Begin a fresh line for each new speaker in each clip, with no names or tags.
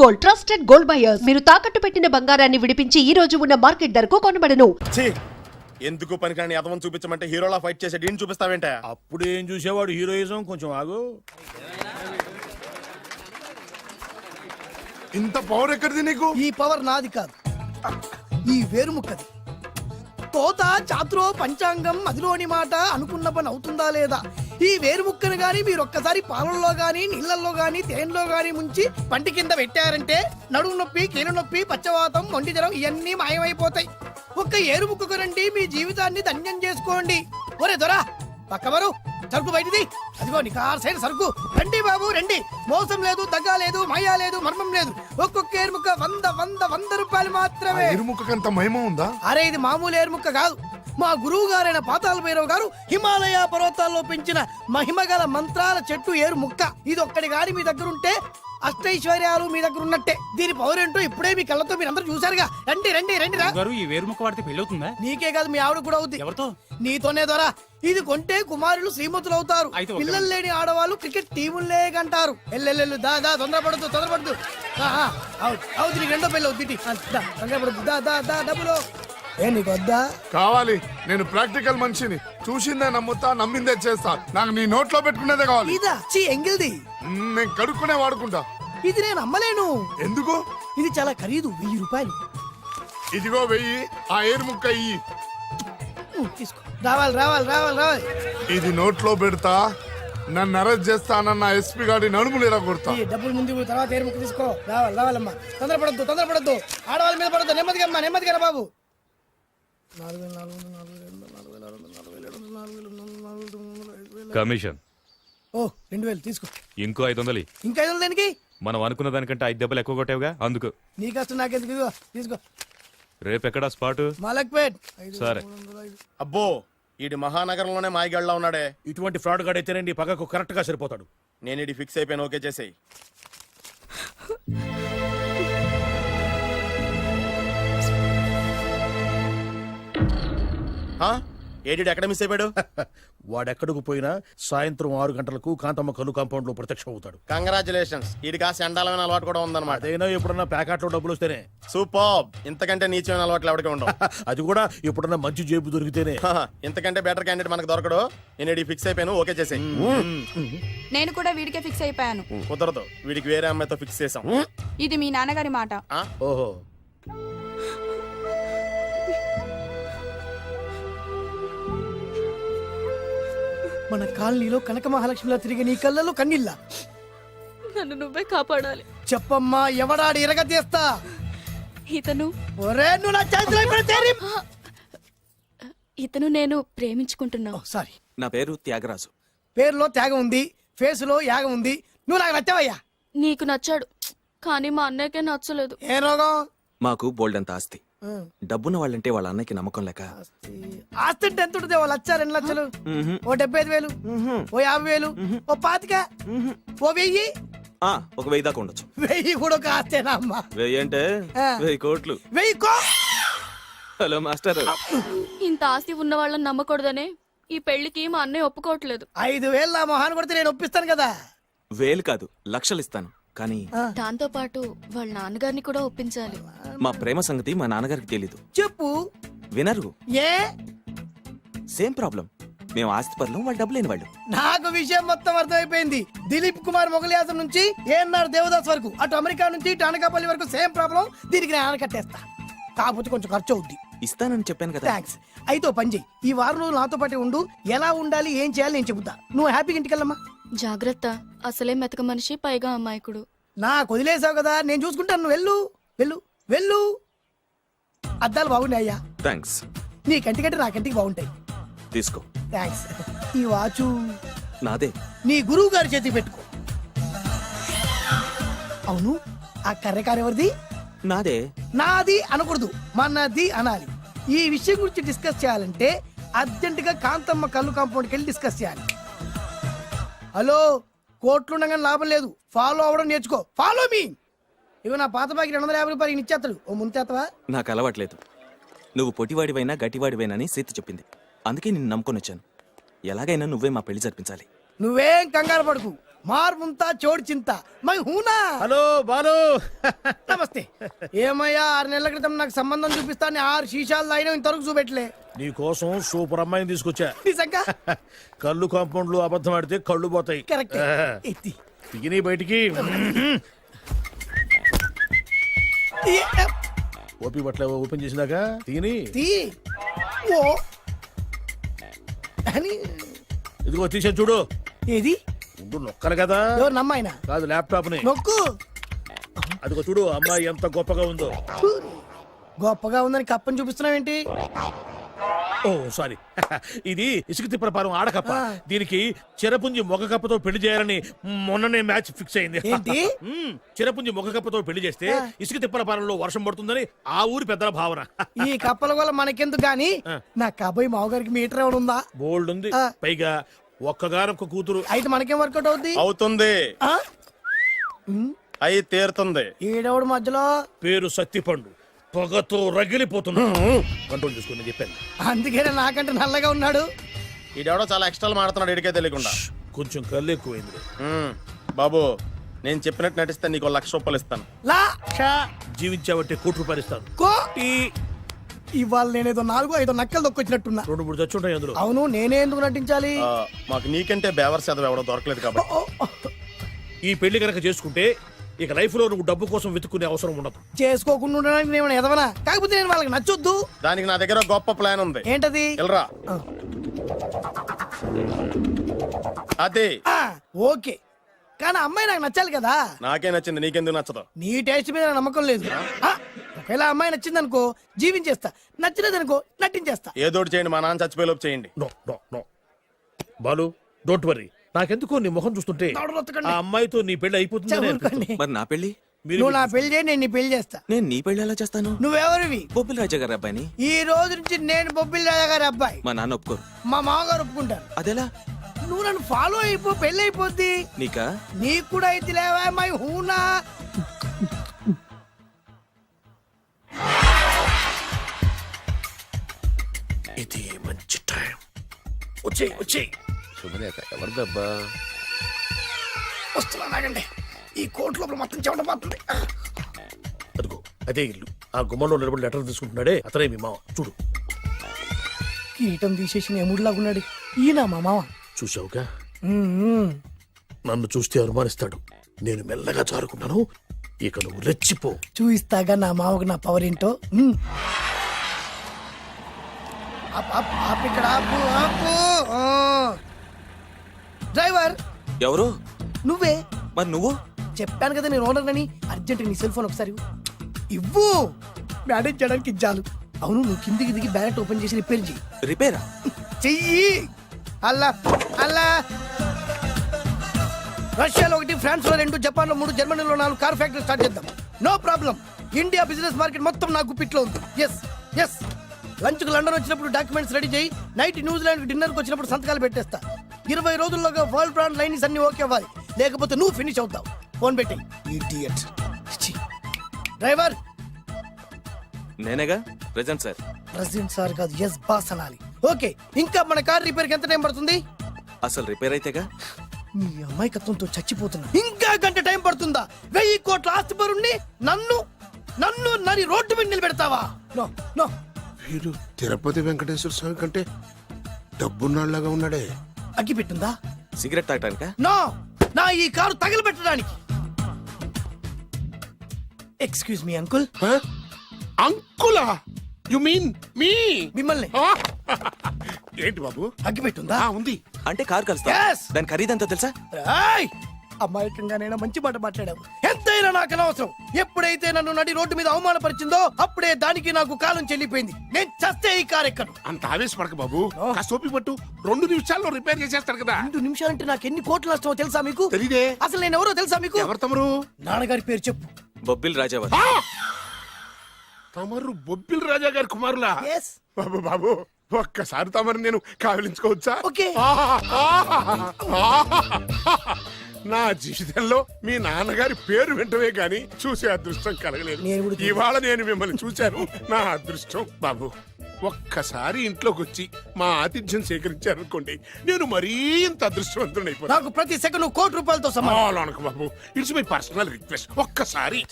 Gold, trusted gold buyers. మీరు తాకట్టు పెట్టిన బంగారాన్ని విడిపించి ఈ రోజు ఉన్న మార్కెట్ ధరకు కొనబడను.
ఎందుకు పనికిరాని అదవం చూపించమంటే హీరోలా ఫైట్ చేసే డీన్ చూపిస్తావేంటే?
అప్పుడు ఏం చూసేవాడు హీరోయిజం. కొంచెం ఆగు.
ఇంత పవర్ ఎక్కడిది నీకు?
ఈ పవర్ నాది కాదు, ఈ వేరుముక్కది. తోత చాతురో పంచాంగం అదిలోని మాట అనుకున్న పని అవుతుందా లేదా? ఈ వేరుముక్కను గాని మీరు ఒక్కసారి పాలల్లో గాని నీళ్లలో గాని తేనెలో గాని ముంచి పంటి కింద పెట్టారంటే నడుము నొప్పి, కీలు నొప్పి, పచ్చవాతం, మొండి జ్వరం ఇవన్నీ మాయమైపోతాయి. ఒక్క ఏరుముక్కకు రండి, మీ జీవితాన్ని ధన్యం చేసుకోండి. ఒరే దొరా పక్కవరు, సరుకు బయటిది. అదిగో నికార్సైన సరుకు. రండి బాబు రండి, మోసం లేదు, దగ్గ లేదు, మాయా లేదు, మర్మం లేదు. ఒక్కొక్క ఏరుముక్క 100 రూపాయలు మాత్రమే.
ఎరుముకంత మహిమ ఉందా?
అరే ఇది మామూలు ఏరుముక్క కాదు, మా గురువు గారైన పాతాళ భైరవ్ గారు హిమాలయ పర్వతాల్లో పెంచిన మహిమగల మంత్రాల చెట్టు ఏరు ముక్క. ఇది ఒక్కడి గాని మీ దగ్గర ఉంటే అష్టైశ్వర్యాలు మీ దగ్గర ఉన్నట్టే. దీని పవర్ ఏంటో ఇప్పుడే మీ కళ్ళతో మీరు అందరూ చూసారుగా. రండి రండి రండి రా.
ఈ వేరుముక్క వాడితే పెళ్లి అవుతుందా?
నీకే కాదు, మీ ఆవిడ కూడా అవుద్ది.
ఎవరితో? నీతోనే
ద్వారా. ఇది కొంటే కుమారులు శ్రీమంతులు అవుతారు. పిల్లలు లేని ఆడవాళ్ళు క్రికెట్ టీములే కంటారు. ఎల్లెల్లు దా తొందరపడద్దు. అవుతుంది, నీకు రెండో పెళ్ళి అవుతుంది. తొందరపడద్దు, దా డబ్బులు ఏ నీకు వద్దా?
కావాలి. నేను ప్రాక్టికల్ మనిషిని. చూసిందే నమ్ముతా, నమ్మిందే చేస్తా. నాకు నీ నోట్లో పెట్టుకునేదే కావాలి.
ఇదా ఎంగిల్ది
నేను కడుక్కునే వాడుకుంటా.
ఇది నేను అమ్మలేను.
ఎందుకు?
ఇది చాలా ఖరీదు, 1000 రూపాయలు.
ఇదిగో 1000. ఆ ఏరు ముక్క ఇయ్యి.
తీసుకో. రావాలి.
ఇది నోట్లో పెడతా, నన్ను అరెస్ట్ చేస్తానన్న ఎస్పీ గారి నడుములు ఇలా కొడతా.
డబ్బులు ముందు తర్వాత ఏరు ముక్క తీసుకో. రావాలమ్మా. తొందరపడద్దు. ఆడవాళ్ళ మీద పడద్దు. నెమ్మదిగా బాబు. 4,400
కమిషన్.
ఓ 2,000 తీసుకో.
ఇంకో 500.
ఇంకా 500 దేనికి?
మనం అనుకున్న దానికంటే 5 దెబ్బలు ఎక్కువ కొట్టావుగా, అందుకు.
నీ కష్టం నాకెందుకు, తీసుకో.
రేపెక్కడా స్పాటు?
మలక్పేట్.
సరే.
అబ్బో, ఈడి మహానగరంలోనే మాయగాళ్ళ ఉన్నాడే.
ఇటువంటి ఫ్రాడ్ గాడైతేనే నీ పక్కకు కరెక్ట్ గా సరిపోతాడు.
నేను ఇది ఫిక్స్ అయిపోయాను, ఓకే చేసేయి. ఏడి ఎక్కడ మిస్ అయిపోయాడు?
వాడెక్కడికి పోయినా సాయంత్రం 6 గంటలకు కాంతమ్మ కలు కాంపౌండ్ లో ప్రత్యక్షం అవుతాడు.
కంగ్రాచులేషన్స్. ఈడికి ఆ సెండాలమైన అలవాటు కూడా ఉందన్నమాట.
అదైనా ఎప్పుడన్నా ప్యాకెట్ లో డబ్బులు వస్తేనే.
సూపర్. ఇంతకంటే నీచమైన అలవాట్లు ఎవరికి ఉండవు.
అది కూడా ఎప్పుడన్నా మంచి జేబు దొరికితేనే.
ఇంతకంటే బెటర్ క్యాండిడేట్ మనకు దొరకడు. నేను ఇది ఫిక్స్ అయిపోయాను, ఓకే చేసేయి.
నేను కూడా వీడికే ఫిక్స్ అయిపోయాను.
కుదరదు, వీడికి వేరే అమ్మాయితో ఫిక్స్ చేసాం.
ఇది మీ నాన్నగారి మాట.
ఓహో,
మన కాలనీలో కనక మహాలక్ష్మిలా తిరిగి నీ కళ్ళలో కన్నీళ్ళ.
నన్ను నువ్వే కాపాడాలి.
చెప్పమ్మా, ఎవడాడు ఎరగతీస్తా?
ఇతను నేను ప్రేమించుకుంటున్నా.
సారీ,
నా పేరు త్యాగరాజు.
పేరులో త్యాగం ఉంది, ఫేస్ లో యాగం ఉంది. నువ్వు నాకు నచ్చావయ్యా.
నీకు నచ్చాడు, కానీ మా అన్నయ్యకే నచ్చలేదు.
ఏ రోగం?
మాకు బోల్డంత ఆస్తి. డబ్బున్న వాళ్ళంటే వాళ్ళ అన్నకి నమ్మకం లేక.
ఆస్తి అంటే ఎంత ఉంటుంది? 1,00,000, 2 లక్షలు, ఓ 75,000, ఓ 50,000, ఓ 25,000, ఓ 1000.
ఒక 1000 దాకా ఉండొచ్చు.
1000 కూడా ఒక ఆస్తేనా అమ్మా?
1000 అంటే 1000 కోట్లు.
1000
హలో మాస్టర్.
ఇంత ఆస్తి ఉన్న వాళ్ళని నమ్మకూడదనే ఈ పెళ్లికి మా అన్నయ్య ఒప్పుకోవట్లేదు.
5,000 నా మొహాన్ని కొడితే నేను ఒప్పిస్తాను కదా.
1000 కాదు, లక్షలు ఇస్తాను. కానీ
దాంతో పాటు వాళ్ళ నాన్నగారిని కూడా ఒప్పించాలి.
మా ప్రేమ సంగతి మా నాన్నగారికి తెలీదు.
చెప్పు.
వినరు.
ఏ?
Same problem. మేము ఆస్తి పరులం, వాళ్ళు డబ్బు లేని వాళ్ళు.
నాకు విషయం మొత్తం అర్థమైపోయింది. దిలీప్ కుమార్ మొగలియాసం నుంచి ఏఎన్ఆర్ దేవదాస్ వరకు, అటు అమెరికా నుంచి ఇటు అనకాపల్లి వరకు సేమ్ ప్రాబ్లం. దీనికి నేను ఆనకట్టేస్తా, కాకపోతే కొంచెం ఖర్చు అవుద్ది.
ఇస్తానని చెప్పాను కదా.
థ్యాంక్స్. అయితే ఓ పని చెయ్యి, ఈ వారం రోజులు నాతో పాటు ఉండు. ఎలా ఉండాలి, ఏం చేయాలి నేను చెబుతా. నువ్వు హ్యాపీగా ఇంటికెళ్ళమ్మా.
జాగ్రత్త, అసలే మెతక మనిషి, పైగా అమాయకుడు.
నాకు వదిలేసావు కదా, నేను చూసుకుంటాను. నువ్వు వెళ్ళు వెళ్ళు వెళ్ళు. అద్దాలు బాగున్నాయ్యా.
థ్యాంక్స్.
నీ కంటికంటే నా కంటికి బాగుంటాయి.
తీసుకో.
థ్యాంక్స్. ఈ వాచు
నాదే.
నీ గురువు గారి చేతికి పెట్టుకో. అవును, ఆ కర్రెకారు ఎవరిది?
నాదే.
నాది అనకూడదు, మనది అనాలి. ఈ విషయం గురించి డిస్కస్ చేయాలంటే అర్జెంటుగా కాంతమ్మ కళ్ళు కాంపౌండ్కి వెళ్ళి డిస్కస్ చేయాలి. హలో, కోట్లుండగానే లాభం లేదు. ఫాలో అవ్వడం నేర్చుకో. Follow me. ఇవి నా పాత బాకి 250 రూపాయలు ఇచ్చేస్తాడు. ఓ ముంచేస్తావా?
నాకు అలవాట్లేదు. నువ్వు పొట్టివాడివైనా గట్టివాడివైనా అని సీత చెప్పింది. అందుకే నిన్ను నమ్ముకొని వచ్చాను. ఎలాగైనా నువ్వే మా పెళ్లి జరిపించాలి.
నువ్వేం కంగారు పడుకు. మార్ ముంతా చోడు చింత మై హూనా.
హలో బాలు.
నమస్తే. ఏమయ్యా 6 నెలల క్రితం నాకు సంబంధం చూపిస్తాను 6 శీషాలు తాగినా ఇంతవరకు చూపెట్టలే.
నీ కోసం సూపర్ అమ్మాయిని తీసుకొచ్చా.
నిజంగా
కళ్ళు కాంపౌండ్ లో అబద్ధం ఆడితే కళ్ళు పోతాయి.
కరెక్ట్. ఎత్తి
తిగిని బయటికి ఓపి బట్ల ఓపెన్ చేసినాక తిగిని
తీ. ఓ అని
ఇదిగో తీసే చూడు.
ఏది
ఉండు నొక్కలు కదా.
ఎవరు నమ్మాయినా
కాదు ల్యాప్టాప్ ని.
నొక్కు.
అదిగో చూడు అమ్మాయి ఎంత గొప్పగా ఉందో.
గొప్పగా ఉందని కప్పని చూపిస్తున్నావేంటి?
ఓ సారీ. ఇది ఇసుక తిప్పల పారం ఆడకప్ప. దీనికి చిరపుంజి మొగ కప్పతో పెళ్లి చేయాలని మొన్ననే మ్యాచ్ ఫిక్స్ అయింది.
ఏంటి?
చిరపుంజి మొగ కప్పతో పెళ్లి చేస్తే ఇసుక తిప్పల పారంలో వర్షం పడుతుందని ఆ ఊరి పెద్దల భావన.
ఈ కప్పల వల్ల మనకెందుకు గాని నా కాబోయే మావగారికి మీటర్ ఎవడు ఉందా?
బోల్డ్ ఉంది. పైగా ఒక్కగానొక్క కూతురు.
అయితే మనకేం వర్కౌట్ అవుద్ది?
అవుతుంది.
ఆ?
అయి తీరుతుంది.
ఈడెవడు మధ్యలో?
పేరు సత్తిపండు. పొగతో రగిలిపోతున్నా. కంట్రోల్ చూసుకుని చెప్పాను.
అందుకేనే నాకంటే నల్లగా ఉన్నాడు.
ఈడెవడో చాలా ఎక్స్ట్రాలు మాడుతున్నాడు ఇడికే తెలియకుండా.
కొంచెం కళ్ళు ఎక్కువైంది.
బాబు నేను చెప్పినట్టు నటిస్తే నీకు 1,00,000 రూపాయలు ఇస్తాను.
లా
జీవించావంటే ₹1,00,000 ఇస్తాను.
కో ఇవాళ నేనేదో 4-5 నక్కలు దొక్కొచ్చినట్టున్నా.
2-3 చచ్చుంటాయి అందులో.
అవును, నేనే ఎందుకు నటించాలి?
మాకు నీకంటే బేవర్ చదువు ఎవడో దొరకలేదు కాబట్టి.
ఈ పెళ్లి కనుక చేసుకుంటే ఇక లైఫ్ లో నువ్వు డబ్బు కోసం వెతుక్కునే అవసరం ఉండదు.
చేసుకోకుండా ఉండడానికి నేను ఎదవనా? కాకపోతే నేను వాళ్ళకి నచ్చొద్దు.
దానికి నా దగ్గర గొప్ప ప్లాన్ ఉంది.
ఏంటది?
వెళ్ళరా. అదే
ఓకే, కానీ అమ్మాయి నాకు నచ్చాలి కదా.
నాకే నచ్చింది, నీకెందుకు నచ్చదు?
నీ టేస్ట్ మీద నాకు నమ్మకం లేదు. ఒకవేళ అమ్మాయి నచ్చింది అనుకో జీవించేస్తా, నచ్చలేదనుకో నటించేస్తా.
ఏదోటి చేయండి, మా నాన్న చచ్చిపోయేలోపు చేయండి.
No no no Balu, don't worry. నాకెందుకో నీ ముఖం చూస్తుంటే ఆ అమ్మాయితో నీ పెళ్లి అయిపోతుంది.
ఊరుకోండి.
మరి నా పెళ్లి?
నువ్వు నా పెళ్లి చేయి, నేను నీ పెళ్లి చేస్తా.
నేను నీ పెళ్లి ఎలా చేస్తాను?
నువ్వెవరివి?
బొబ్బిలి రాజా గారి అబ్బాయిని.
ఈ రోజు నుంచి నేను బొబ్బిలి రాజా గారి అబ్బాయి.
మా నాన్న ఒప్పుకోరు.
మా మామగారు ఒప్పుకుంటారు.
అదెలా?
నువ్వు నన్ను ఫాలో అయిపో, పెళ్లి అయిపోద్ది.
నీకా?
నీకు కూడా అయితే లేవా అమ్మాయి హూనా.
ఇది మంచి టైం. వచ్చేయ్ వచ్చేయ్.
ఎవరిదబ్బా?
వస్తున్నా నాగండి. ఈ కోర్టు లోపల మొత్తం చెమట పోతుంది.
అదిగో అదే ఇల్లు. ఆ గుమ్మంలో నిలబడి లెటర్ తీసుకుంటున్నాడే అతనే మీ మామ. చూడు.
కీటం తీసేసిన ఎముడిలాగున్నాడు. ఈయన మా మామ.
చూసావుగా, నన్ను చూస్తే అనుమానిస్తాడు. నేను మెల్లగా జారుకున్నాను. ఇక నువ్వు రెచ్చిపో.
చూయిస్తాగా నా మామకు నా పవర్ ఏంటో. ఇక్కడ ఆపు, ఆపు. డ్రైవర్
ఎవరు?
నువ్వే.
మరి నువ్వు?
చెప్పాను కదా నేను ఓనర్ అని. అర్జెంట్ నీ సెల్ ఫోన్ ఒకసారి ఇవ్వు. మేనేజ్ చేయడానికి ఇచ్చాను. అవును, నువ్వు కిందికి దిగి బ్యానెట్ ఓపెన్ చేసి రిపేర్ చెయ్యి.
రిపేరా?
చెయ్యి. అల్లా అల్లా. రష్యాలో 1, ఫ్రాన్స్ లో 2, జపాన్ లో 3, జర్మనీలో 4 కార్ ఫ్యాక్టరీ స్టార్ట్ చేద్దాం. No problem. India business market మొత్తం నా గుప్పిట్లో ఉంది. Yes yes. లంచ్ కు లండన్ వచ్చినప్పుడు డాక్యుమెంట్స్ రెడీ చేయి. నైట్ న్యూజిలాండ్ డిన్నర్ కి వచ్చినప్పుడు సంతకాలు పెట్టేస్తా. 20 రోజుల్లోగా వరల్డ్ బ్రాండ్ లైన్స్ అన్ని ఓకే అవ్వాలి, లేకపోతే నువ్వు ఫినిష్ అవుతావు. ఫోన్ పెట్టి. ఇడియట్. డ్రైవర్.
నేనేగా ప్రెజెంట్ సార్.
ప్రెసిడెంట్ సార్ కాదు, ఎస్ బాస్ అనాలి. ఓకే, ఇంకా మన కార్ రిపేర్ కి ఎంత టైం పడుతుంది?
అసలు రిపేర్ అయితేగా.
నీ అమాయకత్వంతో చచ్చిపోతున్నా. ఇంకా గంట టైం పడుతుందా? 1000 కోట్ల ఆస్తి పరుణ్ణి నన్ను నన్ను నరి రోడ్డు మీద నిలబెడతావా? No no.
వీడు తిరుపతి వెంకటేశ్వర స్వామి కంటే డబ్బున్నాళ్ళగా ఉన్నాడే.
అగ్గి పెట్టుందా?
సిగరెట్ తాగటానికా?
నో, నా ఈ కారు తగలబెట్టడానికి. Excuse me uncle.
అంకులా? You mean me?
మిమ్మల్ని.
ఏంటి బాబు?
అగ్గి పెట్టుందా?
ఉంది.
అంటే కార్ కలుస్తా.
Yes.
దాని ఖరీదంతా తెలుసా?
ఏయ్! అమాయకంగానైనా మంచి మాట మాట్లాడావు. ఎంతైనా నాకు అనవసరం. ఎప్పుడైతే నన్ను నడి రోడ్డు మీద అవమానపరిచిందో అప్పుడే దానికి నాకు కాలం చెల్లిపోయింది. నేను చస్తే ఈ కారు ఎక్కను.
అంత ఆవేశపడక బాబు. కాస్త ఓపిక పట్టు. 2 నిమిషాల్లో రిపేర్ చేసేస్తాడు కదా.
2 నిమిషాలంటే నాకు ఎన్ని కోట్లు నష్టమో తెలుసా మీకు?
తెలీదే.
అసలు నేను ఎవరో తెలుసా మీకు?
ఎవరు తమరు?
నాన్నగారి పేరు చెప్పు.
బొబ్బిలి రాజావారు.
తమరు బొబ్బిలి రాజా గారి కుమారులా?
Yes.
బాబు బాబు, ఒక్కసారి తమరు నేను కావలించుకోవచ్చా?
ఓకే.
నా జీవితంలో మీ నాన్నగారి పేరు వెంటనే గాని చూసే అదృష్టం కలగలేదు.
నేను కూడా
ఇవాళ నేను మిమ్మల్ని చూశాను. నా అదృష్టం. బాబు ఒక్కసారి ఇంట్లోకి వచ్చి మా ఆతిథ్యం సేకరించారనుకోండి నేను మరీ ఇంత అదృష్టవంతుడైపోతాను.
నాకు ప్రతి సెకండ్ ₹1,00,00,000 సమానం.
బాబు ఇట్స్ మై పర్సనల్ రిక్వెస్ట్. ఒక్కసారి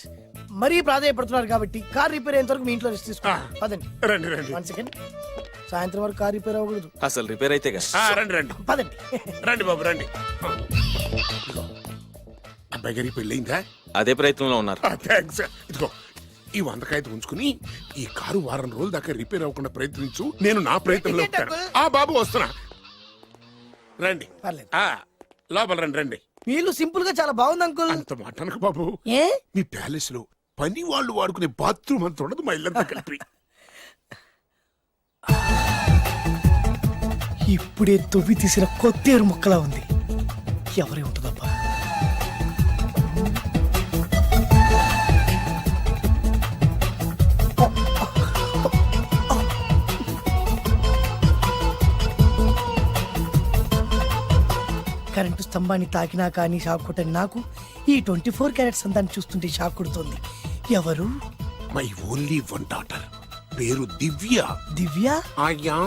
మరీ ప్రాధాయపడుతున్నారు కాబట్టి కార్ రిపేర్ అయ్యేంత వరకు మీ ఇంట్లో రెస్ట్ తీసుకోండి.
ఆ.
పదండి.
రండి రండి
1 సెకండ్. సాయంత్రం వరకు కార్ రిపేర్ అవ్వకూడదు.
అసలు రిపేర్ అయితే
రండి రండి
పదండి.
రండి బాబు రండి. ఇదిగో, అబ్బాయి గారి పెళ్ళయిందా?
అదే ప్రయత్నంలో ఉన్నారు.
థ్యాంక్స్. ఇదిగో ఈ 100 కాగితం ఉంచుకుని ఈ కారు వారం రోజుల దాకా రిపేర్ అవ్వకుండా ప్రయత్నించు. నేను నా ప్రయత్నంలో ఉంటాను. ఆ బాబు వస్తున్నా. రండి.
పర్లేదు.
లోపల రండి రండి.
మీ ఇల్లు సింపుల్ గా చాలా బాగుంది అంకుల్.
అంత మాట అనకు బాబు.
ఏ
మీ ప్యాలెస్ లో పని వాళ్ళు వాడుకునే బాత్రూమ్ అంత ఉండదు మా ఇల్లంతా కలిపి.
ఇప్పుడే తొవ్వి తీసిన కొత్తేరు ముక్కలా ఉంది. ఎవరే ఉంటుందబ్బా? కరెంటు స్తంభాన్ని తాకినా కానీ షాక్ కొట్టని నాకు ఈ 24 క్యారెట్స్ అందాన్ని చూస్తుంటే షాక్ కొడుతోంది. ఎవరు?
మై ఓన్లీ వన్ డాటర్, పేరు దివ్య.
దివ్య?
అయ్యా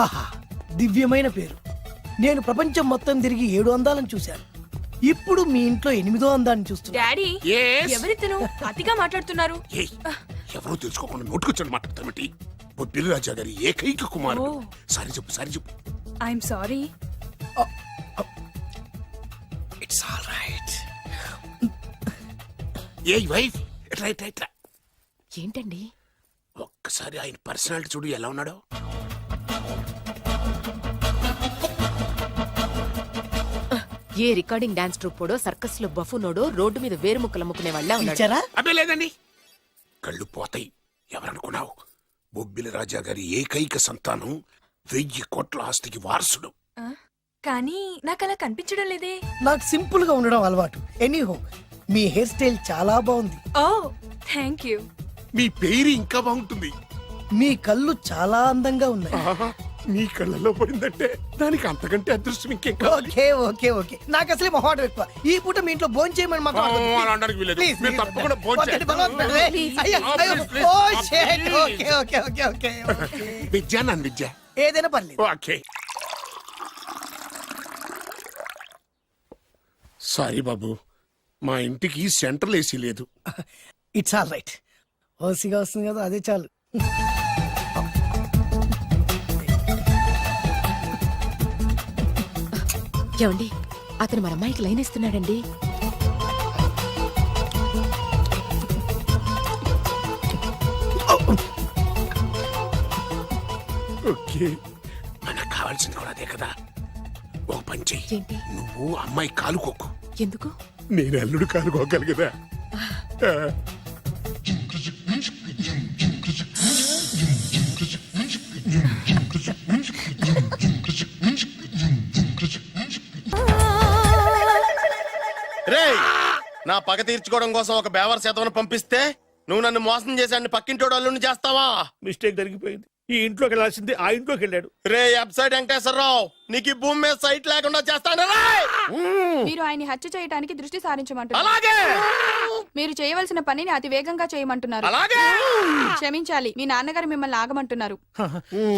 ఆహా, దివ్యమైన పేరు. నేను ప్రపంచం మొత్తం తిరిగి 7 అందాలను చూశాను. ఇప్పుడు మీ ఇంట్లో 8వ అందాన్ని చూస్తున్నా.
Daddy
Yes?
ఎవరితను అతిగా మాట్లాడుతున్నారు?
ఏయ్, ఎవరో తెలుసుకోకుండా నోటుకొచ్చాను మాట్లాడతామటి. బొబ్బిలి రాజా గారి ఏకైక కుమారుడు. సారీ చెప్పు సారీ చెప్పు.
I'm sorry.
It's all right. A wife ఎట్లా ఎట్లా ఎట్లా
ఏంటండి?
ఒక్కసారి ఆయన పర్సనాలిటీ చూడు ఎలా ఉన్నాడో.
ఏ రికార్డింగ్ డాన్స్ ట్రూపోడో సర్కస్ లో బఫునోడో రోడ్డు మీద వేరు ముక్కలు అమ్ముకునే వాళ్ళ ఉన్నాడు.
ఇచ్చారా?
అబ్బే లేదండి, కళ్ళు పోతాయి. ఎవరనుకున్నావు? బొబ్బిలి రాజా గారి ఏకైక సంతానం, 1000 కోట్ల ఆస్తికి వారసుడు.
కానీ నాకు అలా కనిపించడం లేదే.
నాకు సింపుల్ గా ఉండడం అలవాటు. ఎనీహో, మీ హెయిర్ స్టైల్ చాలా బాగుంది.
ఓ థ్యాంక్ యూ.
మీ పేరు ఇంకా బాగుంటుంది.
మీ కళ్ళు చాలా అందంగా ఉన్నాయి.
ఆహా, నీ కళ్ళలో పడిందంటే దానికి అంతకంటే అదృష్టం ఇంకేం కావాలి?
Okay okay okay. నాకు అసలే మొహాటం ఎక్కువ. ఈ పూట మీ ఇంట్లో భోజనం చేయమని మాత్రం అనవద్దు.
అలా అనడానికి వీలేదు.
Please,
మీరు
please.
తప్పకుండా భోజనం
వద్దండి,
చేయండి.
బలవంతం పెట్టవే. అయ్యో, అయ్యో.
Please, please.
Oh, shit.
Please.
Okay okay okay okay okay.
Vidya నన్ను విద్య.
ఏదైనా పర్లేదు.
ఓకే. సారీ బాబు, మా ఇంటికి సెంట్రల్ ఏసీ లేదు.
It's all right. ఓసిగా వస్తుంది కదా, అదే చాలు.
ఏమండి, అతను మన అమ్మాయికి లైన్ ఇస్తున్నాడండి.
ఓకే, మనకు కావాల్సింది కూడా అదే కదా. ఒక పని చెయ్యి.
ఏంటి?
నువ్వు అమ్మాయి కాలుకోకు,
ఎందుకు?
నేను అల్లుడు కాలుకోగలి కదా.
రేయ్, నా పగ తీర్చుకోవడం కోసం ఒక బేవర్ శాతం పంపిస్తే నువ్వు నన్ను మోసం చేశాన్ని పక్కింటోడు అల్లుని చేస్తావా?
మిస్టేక్ జరిగిపోయింది. ఈ ఇంట్లోకి వెళ్ళాల్సింది ఆ ఇంట్లోకి వెళ్ళాడు.
రే వెబ్సైట్ వెంకటేశ్వరరావు, నీకు ఈ భూమి మీద సైట్ లేకుండా చేస్తాను.
మీరు ఆయన్ని హత్య చేయడానికి దృష్టి సారించమంటున్నారు.
అలాగే
మీరు చేయవలసిన పనిని అతి వేగంగా చేయమంటున్నారు.
అలాగే.
క్షమించాలి, మీ నాన్నగారు మిమ్మల్ని ఆగమంటున్నారు.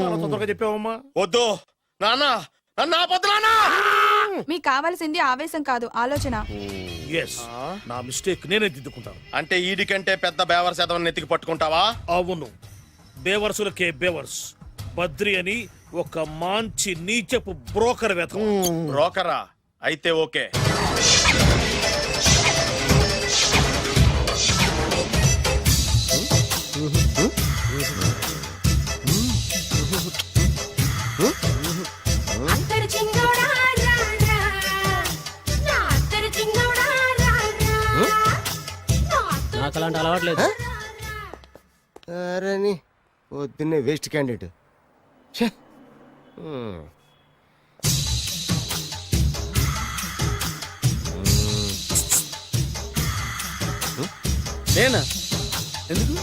చాలా తొందరగా చెప్పావమ్మా.
వద్దు నాన్న, నన్ను ఆపొద్దు నాన్న.
మీకు కావాల్సింది ఆవేశం కాదు, ఆలోచన.
ఎస్, నా మిస్టేక్ నేనే దిద్దుకుంటాను.
అంటే ఈడి కంటే పెద్ద బేవర్ శాతం నెత్తికి పట్టుకుంటావా?
అవును, బేవర్సులకే బేవర్స్. బద్రి అని ఒక మంచి నీచపు బ్రోకర్ వేతం.
బ్రోకరా? అయితే ఓకే.
నాకు అలాంటి అలవాట్లేదు. అరే నీ పొద్దున్నే వేస్ట్ క్యాండిడేట్. నేనా? ఎందుకు?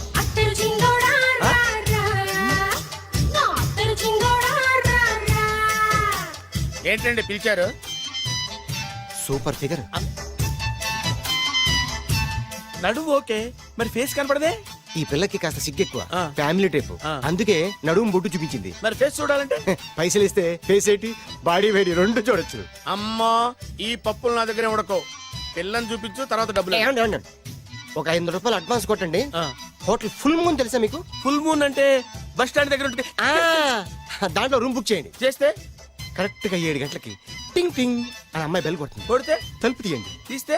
ఏంటండి పిలిచారు?
Super figure.
నడువు ఓకే, మరి ఫేస్ కనపడదే.
ఈ పిల్లకి కాస్త సిగ్గెక్కువ
ఆ.
ఫ్యామిలీ టైప్
ఆ.
అందుకే నడుము బొట్టు చూపించింది.
మరి ఫేస్ చూడాలంటే
పైసలు ఇస్తే ఫేస్ ఏంటి బాడీ వేడి రెండు చూడొచ్చు.
అమ్మా ఈ పప్పులు నా దగ్గర ఉడకో. పిల్లని చూపించు, తర్వాత డబ్బులు.
ఏమండి, ఏమండి? ఒక 500 రూపాయలు అడ్వాన్స్ కొట్టండి.
ఆ.
హోటల్ ఫుల్ మూన్ తెలుసా మీకు?
ఫుల్ మూన్ అంటే బస్ స్టాండ్ దగ్గర ఉంటుంది.
ఆ, దాంట్లో రూమ్ బుక్ చేయండి.
చేస్తే
కరెక్ట్ గా 7 గంటలకి టింగ్ టింగ్ అని అమ్మాయి బెల్ కొడుతుంది.
కొడితే
తలుపు తీయండి.
తీస్తే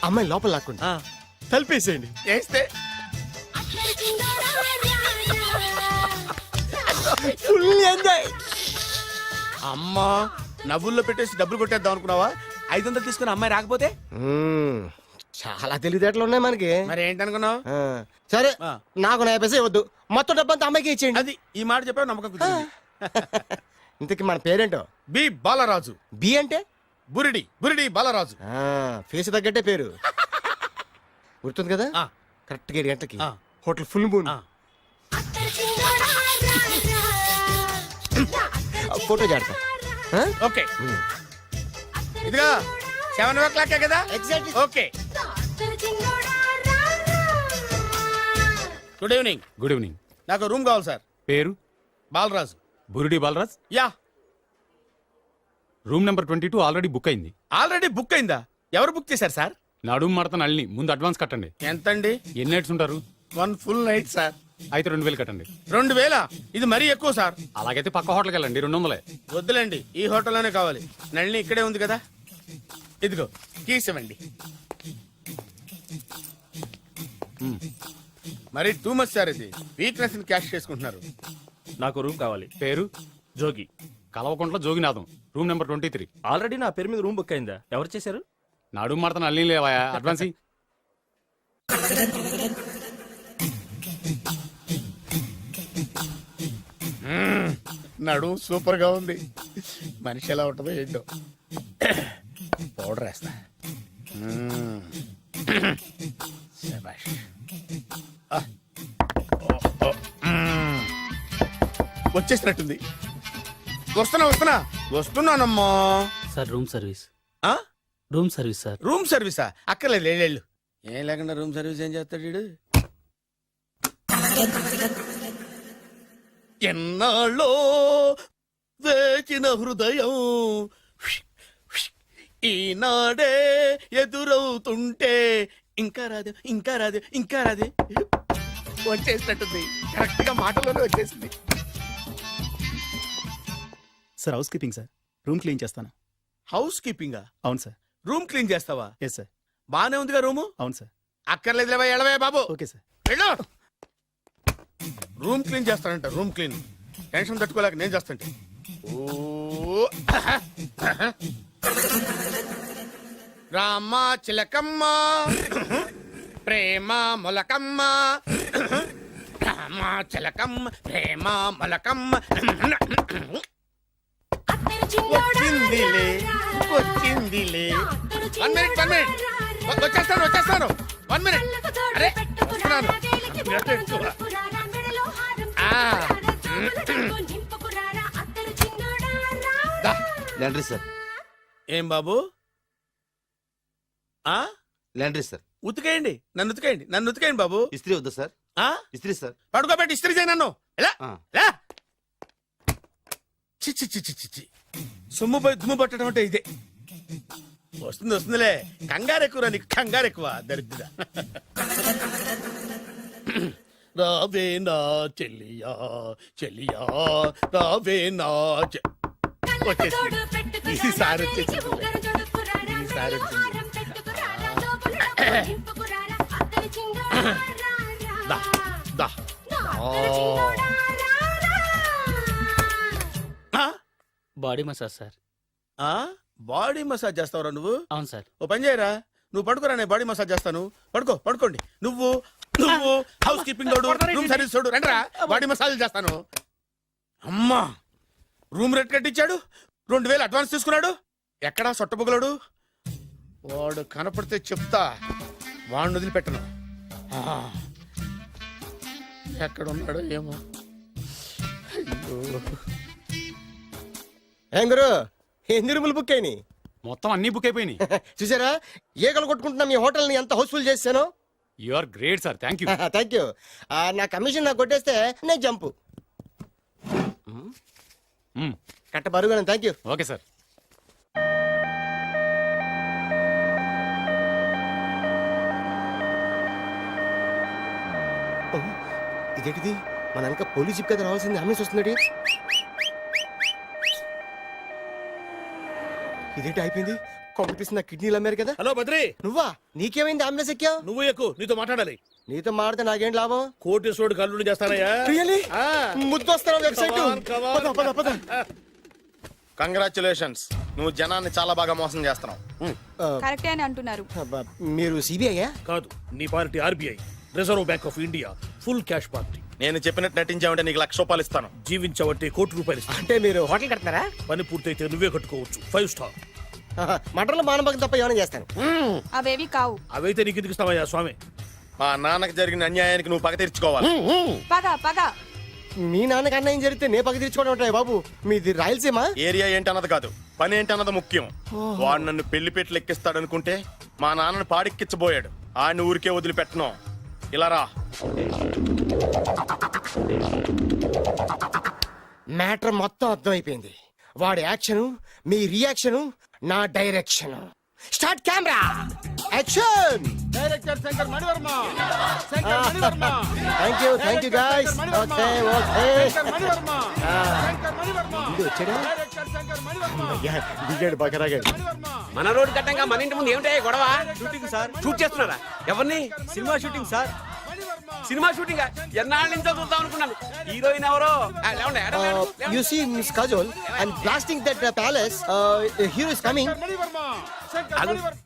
అమ్మాయి లోపల లాక్కోండి.
ఆ,
తలుపేసేయండి.
చేస్తే
ఫుల్ ఎంజాయ్.
అమ్మా నవ్వుల్లో పెట్టేసి డబ్బులు కొట్టేద్దాం అనుకున్నావా? 500 తీసుకుని అమ్మాయి రాకపోతే
చాలా తెలివితేటలు ఉన్నాయి మనకి.
మరి ఏంటనుకున్నావు?
ఆ, సరే
ఆ.
నాకు 50 పైసే వద్దు, మొత్తం డబ్బంతా అమ్మాయికి ఇచ్చేయండి.
అది ఈ మాట చెప్పావు, నమ్మకం కుదిరింది.
ఇంతకీ మన పేరేంటో?
బి బాలరాజు.
బి అంటే
బురిడి బురిడి బాలరాజు.
ఫేస్ తగ్గట్టే పేరు. గుర్తుంది కదా?
ఆ.
కరెక్ట్ గా 7 గంటలకి
ఆ.
Hotel full moon.
ఆ.
ఫోటో జాడతా.
ఓకే ఇదిగా 7:00 కదా?
Exactly.
Okay. Good evening.
Good evening.
నాకు రూమ్ కావాలి సార్.
పేరు?
Balaraju.
Burudi Balaraj.
Yeah.
Room number 22 already book అయింది.
ఆల్రెడీ బుక్ అయిందా? ఎవరు బుక్ చేశారు సార్?
నడుము మడత నల్లిని ముందు అడ్వాన్స్ కట్టండి.
ఎంతండి?
ఎన్ని నైట్స్ ఉంటారు?
1 ఫుల్ నైట్ సార్.
అయితే 2000 కట్టండి.
2000? ఇది మరీ ఎక్కువ సార్.
అలాగైతే పక్క హోటల్కి వెళ్ళండి, 200.
వద్దులేండి, ఈ హోటల్లోనే కావాలి. నళిని ఇక్కడే ఉంది కదా. ఇదిగో కీస్ ఇవ్వండి. మరి టూ మచ్ సార్, ఇది వీక్నెస్ క్యాష్ చేసుకుంటున్నారు.
నాకు రూమ్ కావాలి. పేరు? జోగి. కలవకుంట్ల జోగినాథం. Room number 23.
ఆల్రెడీ నా పేరు మీద రూమ్ బుక్ అయిందా? ఎవరు చేశారు?
నడుము మడత నల్లిని లేవా? అడ్వాన్స్ ఇయ్యి.
నడు సూపర్ గా ఉంది. మనిషి ఎలా ఉంటుందో ఏంటో. పౌడర్ వేస్తా. శభాష్. ఆ. ఓ, ఓ. వచ్చేసినట్టుంది. వస్తున్నానమ్మా.
Sir room service.
ఆ?
Room service sir.
రూమ్ సర్వీసా? అక్కర్లేదు, లేళ్ళు. ఏం లేకుండా రూమ్ సర్వీస్ ఏం చేస్తాడు వీడు? ఎన్నాళ్ళో వేచిన హృదయం ఈనాడే ఎదురవుతుంటే ఇంకా రాదు, ఇంకా రాదు, ఇంకా రాదు. వచ్చేసినట్టుంది. కరెక్ట్ గా మాటలోనే వచ్చేసింది.
Sir house keeping sir. Room clean చేస్తాను.
హౌస్ కీపింగా?
అవును సార్.
రూమ్ క్లీన్ చేస్తావా?
Yes sir.
బానే ఉందిగా రూము.
అవును సార్.
అక్కర్లేదు, ఎడవే బాబు.
Okay sir.
వెళ్ళు. రూమ్ క్లీన్ చేస్తానంట. రూమ్ క్లీన్ టెన్షన్ తట్టుకోలేక నేను చేస్తాంటే. ఓ రామ చిలకమ్మ ప్రేమ మొలకమ్మ, రామ చిలకమ్మ ప్రేమ మొలకమ్మ. వచ్చిందిలే వచ్చిందిలే. 1 మినిట్ 1 మినిట్. వచ్చేస్తాను 1 మినిట్. అరే వస్తున్నాను.
Laundry sir.
ఏం బాబు? ఆ
లాండ్రీ సార్.
ఉతికేయండి, నన్ను ఉతికేయండి బాబు.
ఇస్త్రీ వద్దా సార్?
ఆ
ఇస్త్రీ సార్.
పడుకోబెట్టి ఇస్త్రీ చేయి నన్ను. ఎలా
ఆ.
ఎలా? చి చి చి చి చి చి. సొమ్ము పోయి దుమ్ము పట్టడం అంటే ఇదే. వస్తుందిలే. కంగారు ఎక్కువ, నీకు కంగారు ఎక్కువ. దరిద్ర. రావే నా చెల్లియా చెల్లియా రావే నా వచ్చేసింది. ఈసారి వచ్చేసింది. ఈసారి వచ్చింది. దా దా.
Body massage sir.
Body massage చేస్తావురా నువ్వు?
అవును సార్.
ఓ పని చేయరా, నువ్వు పడుకోరా, నేను బాడీ మసాజ్ చేస్తాను. పడుకోండి. నువ్వు హౌస్ కీపింగ్ తోడు, రూమ్ సర్వీస్ తోడు, రండిరా బాడీ మసాజ్ చేస్తాను. అమ్మా రూమ్ రేట్ కట్టించాడు, 2000 అడ్వాన్స్ తీసుకున్నాడు. ఎక్కడా సొట్టబుగలాడు? వాడు కనపడితే చెప్తా, వాడిని వదిలిపెట్టను. ఎక్కడ ఉన్నాడో ఏమో.
ఏం గురు, ఎన్ని రూములు బుక్ అయినాయి?
మొత్తం అన్ని బుక్ అయిపోయినాయి.
చూసారా, ఈగలు కొట్టుకుంటున్నా మీ హోటల్ని ఎంత హౌస్ఫుల్ చేశాను.
You are great sir, thank you.
Thank you. నా కమిషన్ నాకు కొట్టేస్తే నేను జంపు. కట్ట బరుగా. Thank you.
Okay sir.
ఇదేంటిది? మన వెనక పోలీస్ జిప్ కదా రావాల్సింది, అంబులెన్స్ వస్తుంది. ఇదేంటి అయిపోయింది? కాంపిటీషన్ నా కిడ్నీలు అమ్మారు కదా.
హలో బద్రి,
నువ్వా? నీకేమైంది? అంబులెన్స్ ఎక్కావు?
నువ్వు ఎక్కువ, నీతో మాట్లాడాలి.
నీతో మాడితే నాకేం లాభం?
కోటేశ్వరుడు కల్లుడు చేస్తానయ్యా.
రియల్లీ?
ఆ.
ముద్దు వస్తారా website?
Come on, come on.
పద, పద, పద.
కంగ్రాచులేషన్స్, నువ్వు జనాన్ని చాలా బాగా మోసం చేస్తున్నావు.
కరెక్టే అని అంటున్నారు.
అబ్బా, మీరు సిబిఐయా?
కాదు, నీ party RBI, reserve bank of India, full cash party.
నేను చెప్పినట్టు నటించావంటే నీకు ₹1,00,000 ఇస్తాను.
జీవించవంటే ₹1,00,00,000 ఇస్తాను.
అంటే మీరు హోటల్ కడతారా?
పని పూర్తయితే నువ్వే కట్టుకోవచ్చు, 5 స్టార్.
మటన్లో మానభంగం తప్ప ఏమైనా చేస్తాను.
అవేవి కావు.
అవైతే నీకు ఎందుకు ఇస్తావయ్యా స్వామి?
మా నాన్నకి జరిగిన అన్యాయానికి నువ్వు పగ తీర్చుకోవాలి.
పగ పగ.
మీ నాన్నకి అన్యాయం జరిగితే నే పక్క తీర్చుకోవడం ఉంటాయి బాబు. మీది రాయలసీమ.
ఏరియా ఏంటన్నది కాదు, పని ఏంటన్నది ముఖ్యం. వాడు నన్ను పెళ్లి పెట్లు ఎక్కిస్తాడనుకుంటే మా నాన్నను పాడెక్కించబోయాడు. ఆడిని ఊరికే వదిలిపెట్టను. ఇలా రా.
మ్యాటర్ మొత్తం అర్థమైపోయింది. వాడి యాక్షన్, మీ రియాక్షన్, నా direction. Start camera, action.
Director Shankar Mani Varma.
Thank you guys. Okay okay. దిగాడు బాగా రాగాడు.
మన రోడ్ కట్టంగా మన ఇంటి ముందు ఏమిటాయి గొడవ? Shooting sir. షూట్ చేస్తున్నారా? ఎవరిని? Cinema shooting sir. Cinema shooting ఎన్నాళ్ళ నుంచో చూద్దాం అనుకున్నాను. హీరోయిన్ ఎవరో?
You see Miss Kajol, I'm blasting that palace. Hero is coming.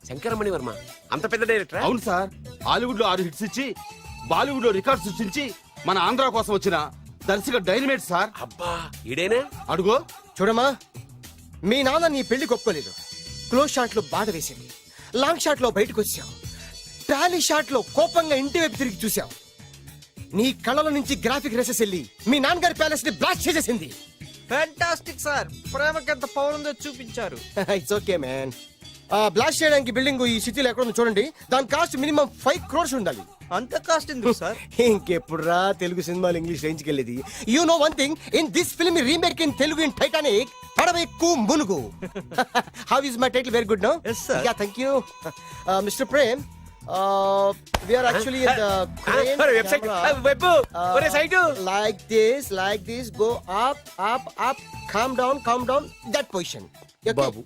Shankara Mani Varma అంత పెద్ద డైరెక్టర్?
అవును సార్, హాలీవుడ్ లో 6 హిట్స్ ఇచ్చి బాలీవుడ్ లో రికార్డ్ సృష్టించి మన ఆంధ్ర కోసం వచ్చిన దర్శక డైనమేట్ సార్.
అబ్బా ఈడేనా?
అడుగో.
చూడమ్మా, మీ నాన్న నీ పెళ్లి ఒప్పుకోలేదు. క్లోజ్ షాట్ లో బాధ వేసింది, లాంగ్ షాట్ లో బయటకు వచ్చావు, టాలీ షాట్ లో కోపంగా ఇంటి వైపు తిరిగి చూసావు. నీ కళ్ళల నుంచి గ్రాఫిక్ రెసెస్ వెళ్ళి మీ నాన్నగారి ప్యాలెస్ ని బ్లాస్ట్ చేసేసింది.
ఫ్యాంటాస్టిక్ సార్, ప్రేమకి ఎంత పవర్ ఉందో చూపించారు.
It's okay man. బ్లాస్ట్ చేయడానికి బిల్డింగ్ ఈ సిటీలో ఎక్కడ ఉందో చూడండి. దాని కాస్ట్ మినిమం 5 crores ఉండాలి.
అంత కాస్ట్ ఎందుకు సార్?
ఇంకెప్పుడు రా తెలుగు సినిమాలు ఇంగ్లీష్ రేంజ్కి వెళ్ళేది. You know one thing, in this film remake in Telugu in Titanic, పడవెక్కు మునుగు. How is my title? Very good no.
Yes, sir.
Yeah thank you. Mister Prem, we are actually in the crane
website
camera.
Web ఒరే site
like this, go up, calm down, that position. Okay?
బాబు,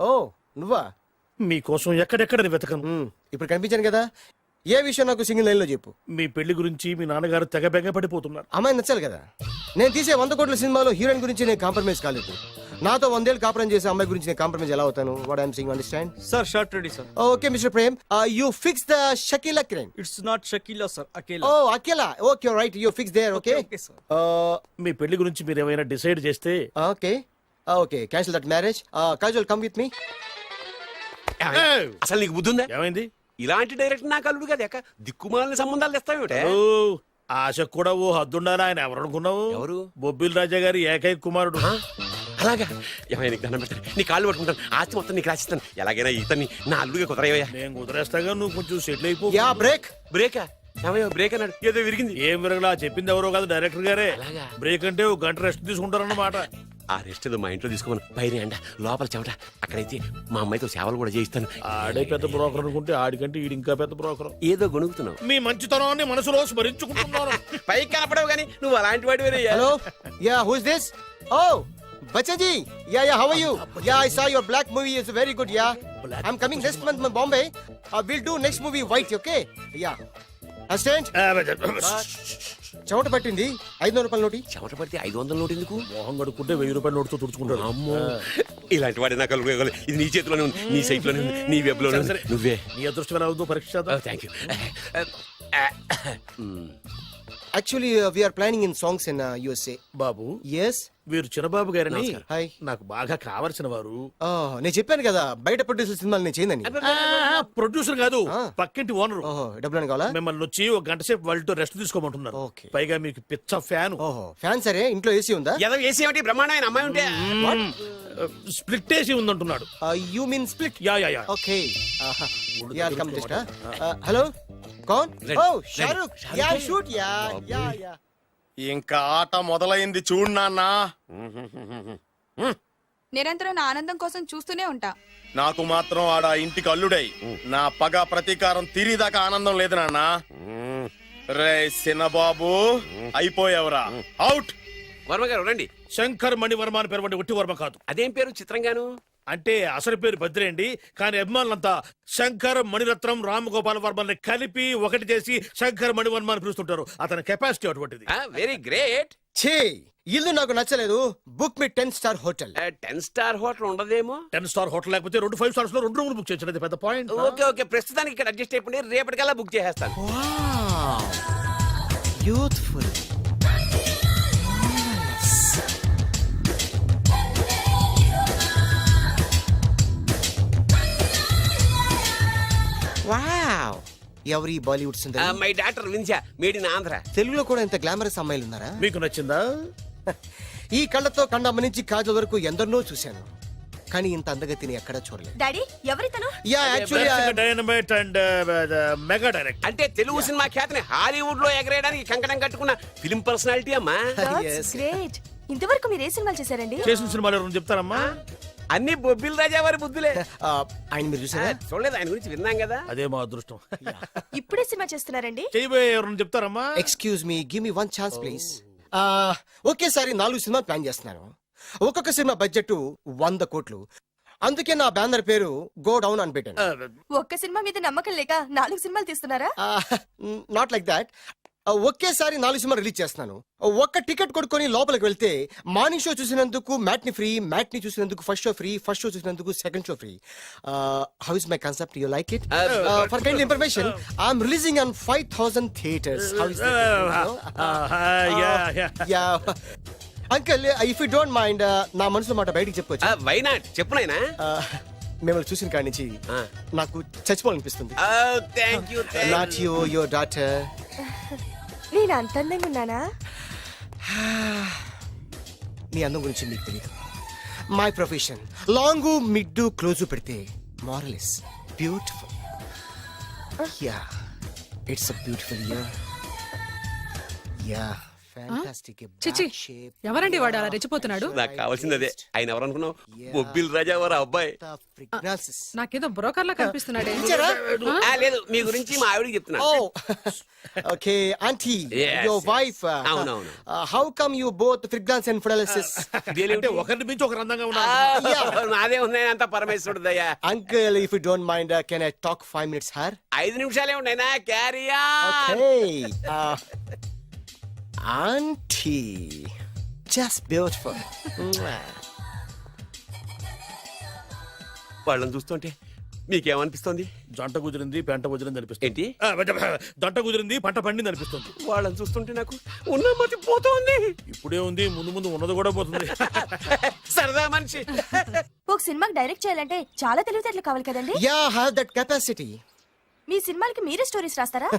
Oh, నువ్వా?
మీకోసం ఎక్కడెక్కడ వెతకను.
ఇప్పుడు కనిపించాను కదా. ఏ విషయం నాకు single line లో చెప్పు.
మీ పెళ్లి గురించి మీ నాన్నగారు తెగ బెంగ పడిపోతున్నారు.
అమ్మాయి నచ్చాలి కదా. నేను తీసే 100 కోట్ల సినిమాలో హీరోయిన్ గురించి నేను కాంప్రమైజ్ కాలేదు. నాతో 100 ఏళ్ళు కాపురం చేసే అమ్మాయి గురించి నేను కాంప్రమైజ్ ఎలా అవుతాను? What I'm saying, understand?
Sir shot ready sir.
Okay mister Prem, you fix the Shakeela crime.
It's not Shakeela sir, Akela.
Oh Akela. Okay right, you fix there. Okay
Okay, sir.
మీ పెళ్లి గురించి మీరు ఏమైనా డిసైడ్ చేస్తే
okay cancel that marriage. Kajal come with me.
అసలు నీకు బుద్ధి ఉందా?
ఏమైంది?
ఇలాంటి డైరెక్టర్ నాకు అల్లుడు కదా ఎక్క దిక్కుమాలిన సంబంధాలు తెస్తావేమిటే?
ఓ, ఆశకు కూడా ఓ హద్దుండాలి. ఆయన ఎవరు అనుకున్నావు?
ఎవరు?
బొబ్బిల్ రాజా గారి ఏకైక కుమారుడు.
అలాగా? ఏమైనా నీకు దండం పెడతాను, నీ కాళ్ళు పట్టుకుంటాను, ఆస్తి మొత్తం నీకు రాసిస్తాను. ఎలాగైనా ఇతన్ని నా అల్లుడిగా కుదరయ్యా.
నేను కుదిరేస్తాగా, నువ్వు కొంచెం సెటిల్ అయిపో.
Yeah break.
బ్రేకా? ఏమయ్యా బ్రేక్ అన్నాడు, ఏదో విరిగింది.
ఏం విరగలా, చెప్పింది ఎవరో కాదు, డైరెక్టర్ గారే.
అలాగా?
బ్రేక్ అంటే ఒక గంట రెస్ట్ తీసుకుంటారన్నమాట.
ఆ రెస్ట్ ఏదో మా ఇంట్లో తీసుకోమని, పైన అండ లోపల చెమట. అక్కడైతే మా అమ్మాయితో సేవలు కూడా చేయిస్తాను.
ఆడే పెద్ద బ్రోకర్ అనుకుంటే ఆడికంటే ఈడు ఇంకా పెద్ద బ్రోకర్.
ఏదో గొణుగుతున్నావు.
మీ మంచితనాన్ని మనసులో స్మరించుకుంటున్నాను.
పైకి కనపడవు కానీ నువ్వు అలాంటి వాడి.
Hello, ya who is this? Oh Bachchan ji, ya how are you? Ya I saw your Black movie is very good. Ya I am coming next month in Bombay. We'll do next movie white, okay? Yeah. Assistant, చెమట పట్టింది. 500 రూపాయల నోటి.
చెమట పడితే 500 note ఎందుకు?
మోహం కడుక్కుంటే 1000 రూపాయల నోటుతో తుడుచుకుంటాడు.
అమ్మో, ఇలాంటి వాడి నాకు అల్లుడు. ఇది నీ చేతిలోనే ఉంది, నీ సైట్ లోనే ఉంది, నీ వెబ్ లోనే ఉంది. నువ్వే
నీ అదృష్టం ఎలా ఉందో పరీక్ష చేద్దాం.
Thank you.
Actually, we are planning in songs in USA.
Babu,
Yes.
వీరు చిన్నబాబు గారని
హాయ్.
నాకు బాగా కావలసిన వారు.
నేను చెప్పాను కదా బయట ప్రొడ్యూసర్ సినిమాలు నేను చేయనని.
ప్రొడ్యూసర్ కాదు, పక్కింటి ఓనరు.
ఓహో, డబ్బులు కావాలా?
మిమ్మల్ని వచ్చి ఒక గంట సేపు వాళ్ళతో రెస్ట్ తీసుకోమంటున్నారు.
Okay.
పైగా మీకు పిచ్చ ఫ్యాన్.
ఓహో, ఫ్యాన్ సరే. ఇంట్లో ఏసీ ఉందా?
ఏదో ఏసీ ఏమిటి, బ్రహ్మాండమైన అమ్మాయి ఉంటే.
స్ప్లిట్ ఏసీ ఉందంటున్నాడు.
You mean split?
Yeah yeah yeah.
Okay. Yeah come just. Hello कौन ओह शाहरुख या शूट या
ఇంకా ఆట మొదలైంది చూడు నాన్న.
నిరంతరం నా ఆనందం కోసం చూస్తూనే ఉంటా.
నాకు మాత్రం ఆడ ఇంటికి అల్లుడై నా పగ ప్రతీకారం తీరిదాకా ఆనందం లేదు నాన్న. రే సినబాబు అయిపోయావురా, అవుట్.
వర్మ గారు రండి.
శంకర్ మణివర్మ అని పేరు ఒట్టి వర్మ కాదు.
అదేం పేరు చిత్రంగాను?
అంటే అసలు పేరు భద్రేండి, కానీ అభిమానులంతా శంకర్ మణిరత్నం రామ్ గోపాల్ వర్మని కలిపి ఒకటి చేసి శంకర్ మణివర్మ అని పిలుస్తుంటారు. అతని కెపాసిటీ అటువంటిది.
Very great.
ఛీ ఇల్లు నాకు నచ్చలేదు. బుక్ మీ 10 స్టార్ హోటల్.
10 స్టార్ హోటల్ ఉండదేమో.
10 స్టార్ హోటల్ లేకపోతే 2 5 స్టార్స్ లో 2 రూములు బుక్ చేయొచ్చు. అది పెద్ద పాయింట్.
ఓకే ఓకే, ప్రస్తుతానికి ఇక్కడ అడ్జస్ట్ అయిపోయి రేపటికల్లా బుక్ చేసేస్తాను.
Youthful wow. ఎవరి బాలీవుడ్ సుందరి?
మై డాక్టర్ విన్సా, మేడ్ ఇన్ ఆంధ్ర.
తెలుగులో కూడా ఇంత గ్లామరస్ అమ్మాయిలు ఉన్నారా?
మీకు నచ్చిందా?
ఈ కళ్ళతో కండమ్మ నుంచి కాజల్ వరకు ఎందరినో చూశాను, కానీ ఇంత అందగతిని ఎక్కడా చూడలేదు.
డాడీ ఎవరితను?
Yeah actually
dynamite and mega direct.
అంటే తెలుగు సినిమా ఖ్యాతిని హాలీవుడ్ లో ఎగరేయడానికి కంకణం కట్టుకున్న ఫిలిం పర్సనాలిటీ అమ్మా.
గ్రేట్. ఇంతవరకు మీరు ఏ సినిమాలు చేశారండి?
చేసిన సినిమాలు ఎవరు చెప్తారమ్మా?
అన్ని బొబ్బిల్ రాజా వారి బుద్ధులే.
ఆయన మీరు చూసారా?
చూడలేదు, ఆయన గురించి విన్నాం కదా.
అదే మా అదృష్టం.
ఇప్పుడే సినిమా చేస్తున్నారండి?
చేయబోయే ఎవరు చెప్తారమ్మా?
Excuse me, give me 1 chance please. ఒకేసారి 4 సినిమాలు ప్లాన్ చేస్తున్నాను. ఒక్కొక్క సినిమా బడ్జెట్ 100 కోట్లు. అందుకే నా బ్యానర్ పేరు గో డౌన్ అని పెట్టాను.
ఒక్క సినిమా మీద నమ్మకం లేక 4 సినిమాలు తీస్తున్నారా?
Not like that. ఒకేసారి 4 సినిమా రిలీజ్ చేస్తున్నాను. ఒక్క టికెట్ కొనుక్కొని లోపలికి వెళ్తే మార్నింగ్ షో చూసినందుకు మ్యాట్ని ఫ్రీ, మ్యాట్ని చూసినందుకు first show free, first show చూసినందుకు second show free. How is my concept? You like it? For kind information, I'm releasing on 5000 theatres. How is uncle, if you don't mind, నా మనసులో మాట బయటికి చెప్పుకోవచ్చు?
Why not, చెప్పు నాయనా.
మిమ్మల్ని చూసిన కాడి నుంచి నాకు చచ్చిపోవాలనిపిస్తుంది.
Thank you.
Not you, your daughter.
నేను అంత అందంగా ఉన్నానా?
మీ అందం గురించి మీకు తెలియదు. My profession long mid close పెడితే moral is beautiful. Yeah, it's a beautiful year. Yeah, fantastic.
చిచి, ఎవరండి వాడు అలా రెచ్చిపోతున్నాడు?
నాకు కావాల్సింది అదే. ఆయన ఎవరనుకున్నావు? బొబ్బిల్ రాజా వారు అబ్బాయి.
నాకేదో బ్రోకర్ లా కనిపిస్తున్నాడే.
లేదు, మీ గురించి మా ఆవిడకి చెప్తున్నా.
Okay aunty,
Yes,
your wife.
అవునవును.
How come you both fragrance and ఫిడాలిసిస్?
అంటే ఒకరిని మించి ఒకరు అందంగా ఉన్నారు.
నాదే ఉన్నాయి అంత పరమేశ్వరుడు దయ్యా.
Uncle, if you don't mind, can I talk 5 minutes sir?
5 నిమిషాలే ఉన్నాయినా, carry
okay. Aunty, just beautiful.
వాళ్ళని చూస్తుంటే మీకేమనిపిస్తుంది?
జంట కుదిరింది, పెంట కుదిరింది అనిపిస్తుంది.
ఏంటి?
జంట కుదిరింది, పంట పండింది అనిపిస్తుంది.
వాళ్ళని చూస్తుంటే నాకు ఉన్న మతి పోతోంది.
ఇప్పుడే ఉంది, ముందు ముందు ఉన్నది కూడా పోతుంది.
సరదా మనిషి.
ఒక సినిమాకి డైరెక్ట్ చేయాలంటే చాలా తెలివితేటలు కావాలి కదండి?
Yeah, have that capacity.
మీ సినిమాలకి మీరే స్టోరీస్ రాస్తారా?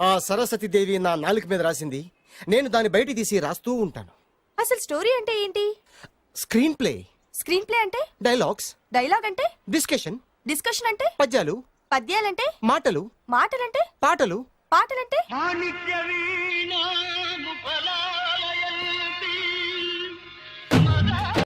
ఆ సరస్వతి దేవి నా నాలుక మీద రాసింది, నేను దాన్ని బయట తీసి రాస్తూ ఉంటాను.
అసలు స్టోరీ అంటే ఏంటి?
Screen play.
స్క్రీన్ ప్లే అంటే?
డైలాగ్స్.
డైలాగ్ అంటే?
డిస్కషన్.
డిస్కషన్ అంటే?
పద్యాలు.
పద్యాలంటే?
మాటలు.
మాటలంటే?
పాటలు.
పాటలంటే?